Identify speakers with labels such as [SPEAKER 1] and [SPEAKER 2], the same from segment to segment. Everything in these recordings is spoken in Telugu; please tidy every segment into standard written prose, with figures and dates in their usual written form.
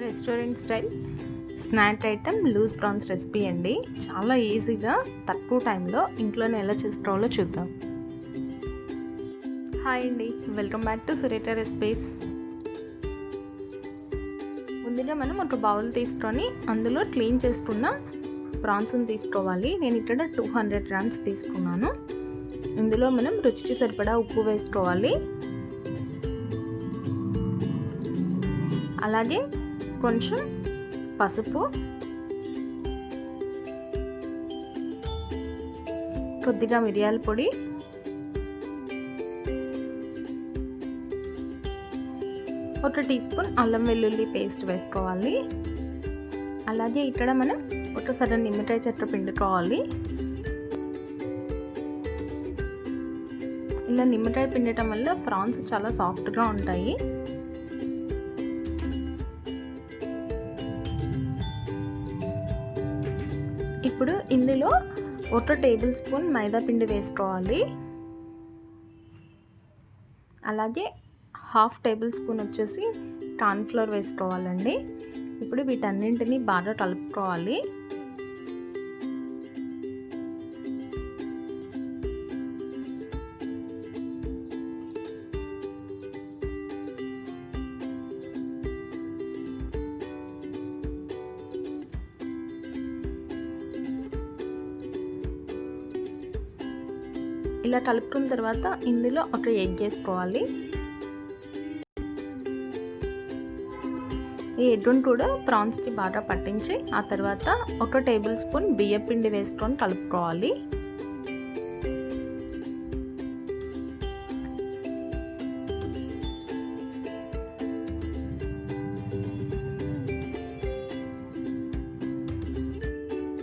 [SPEAKER 1] Restaurant style snack item loose prawns recipe అండి. చాలా ఈజీగా తక్కువ టైంలో ఇంట్లోనే ఎలా చేసుకోవాలో చూద్దాం. హాయ్ అండి, welcome back to Surekha recipes. ముందుగా మనం ఒక బౌల్ తీసుకొని అందులో క్లీన్ చేసుకున్న ప్రాన్స్ని తీసుకోవాలి. నేను ఇక్కడ 200 గ్రామ్స్ తీసుకున్నాను. ఇందులో మనం రుచికి సరిపడా ఉప్పు వేసుకోవాలి. అలాగే కొంచెం పసుపు, కొద్దిగా మిరియాల పొడి, ఒక టీ స్పూన్ అల్లం వెల్లుల్లి పేస్ట్ వేసుకోవాలి. అలాగే ఇక్కడ మనం ఒక సగం నిమ్మకాయ చెక్క పిండుకోవాలి. ఇలా నిమ్మకాయ పిండటం వల్ల ప్రాన్స్ చాలా సాఫ్ట్గా ఉంటాయి. ఇప్పుడు ఇందులో ఒక టేబుల్ స్పూన్ మైదా పిండి వేసుకోవాలి. అలాగే హాఫ్ టేబుల్ స్పూన్ వచ్చేసి కార్న్ ఫ్లోర్ వేసుకోవాలండి. ఇప్పుడు వీటన్నింటినీ బాగా కలుపుకోవాలి. ఇలా కలుపుకున్న తర్వాత ఇందులో ఒక ఎగ్ వేసుకోవాలి. ఈ ఎగ్గును కూడా ప్రాన్స్కి బాగా పట్టించి ఆ తర్వాత ఒక టేబుల్ స్పూన్ బియ్యం పిండి వేసుకొని కలుపుకోవాలి.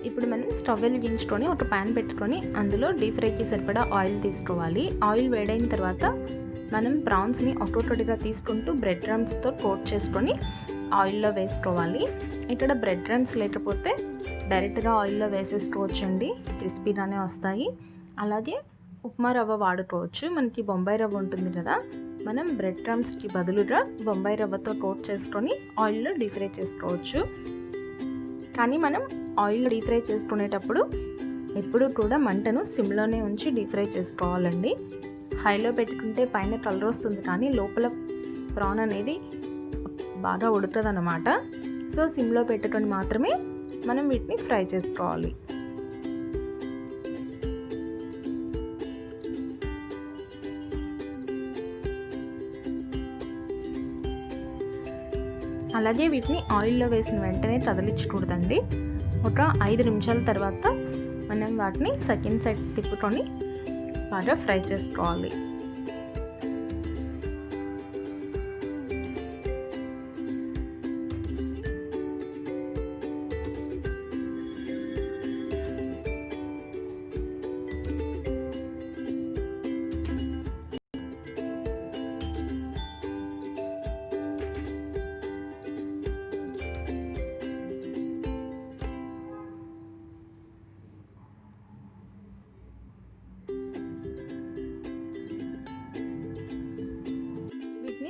[SPEAKER 1] ఇప్పుడు మనం స్టవ్ వెలిగించుకొని ఒక ప్యాన్ పెట్టుకొని అందులో డీప్ ఫ్రైకి సరిపడా ఆయిల్ తీసుకోవాలి. ఆయిల్ వేడైన తర్వాత మనం ప్రాన్స్ని ఒక్కొక్కటిగా తీసుకుంటూ బ్రెడ్ క్రమ్స్తో కోట్ చేసుకొని ఆయిల్లో వేసుకోవాలి. ఇక్కడ బ్రెడ్ క్రమ్స్ లేకపోతే డైరెక్ట్గా ఆయిల్లో వేసేసుకోవచ్చండి, క్రిస్పీగానే వస్తాయి. అలాగే ఉప్మా రవ్వ వాడుకోవచ్చు. మనకి బొంబాయి రవ్వ ఉంటుంది కదా, మనం బ్రెడ్ క్రమ్స్కి బదులుగా బొంబాయి రవ్వతో కోట్ చేసుకొని ఆయిల్లో డీప్ ఫ్రై చేసుకోవచ్చు. కానీ మనం ఆయిల్ డీప్ ఫ్రై చేసుకునేటప్పుడు ఎప్పుడూ కూడా మంటను సిమ్లోనే ఉంచి డీప్ ఫ్రై చేసుకోవాలండి. హైలో పెట్టుకుంటే పైన కలర్ వస్తుంది కానీ లోపల ప్రాన్ అనేది బాగా ఉడుతుంది అన్నమాట. సో సిమ్లో పెట్టుకొని మాత్రమే మనం వీటిని ఫ్రై చేసుకోవాలి. అలాగే వీటిని ఆయిల్లో వేసిన వెంటనే కదిలించకూడదండి. ఒక 5 నిమిషాల తర్వాత మనం వాటిని సెకండ్ సైడ్ తిప్పుకొని బాగా ఫ్రై చేసుకోవాలి.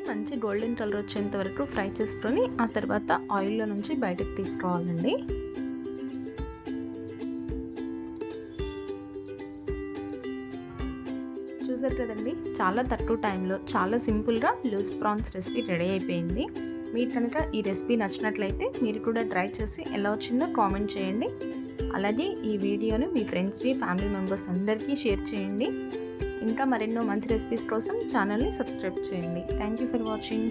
[SPEAKER 1] మంచి గోల్డెన్ కలర్ వచ్చేంత వరకు ఫ్రై చేసుకొని ఆ తర్వాత ఆయిల్లో నుంచి బయటకు తీసుకోవాలండి. చూసారు కదండి, చాలా తక్కువ టైంలో చాలా సింపుల్గా లూజ్ ప్రాన్స్ రెసిపీ రెడీ అయిపోయింది. మీరు కనుక ఈ రెసిపీ నచ్చినట్లయితే మీరు కూడా ట్రై చేసి ఎలా వచ్చిందో కామెంట్ చేయండి. అలాగే ఈ వీడియోను మీ ఫ్రెండ్స్కి, ఫ్యామిలీ మెంబర్స్ అందరికీ షేర్ చేయండి. ఇంకా మరెన్నో మంచి రెసిపీస్ కోసం ఛానల్ని సబ్స్క్రైబ్ చేయండి. Thank you for watching.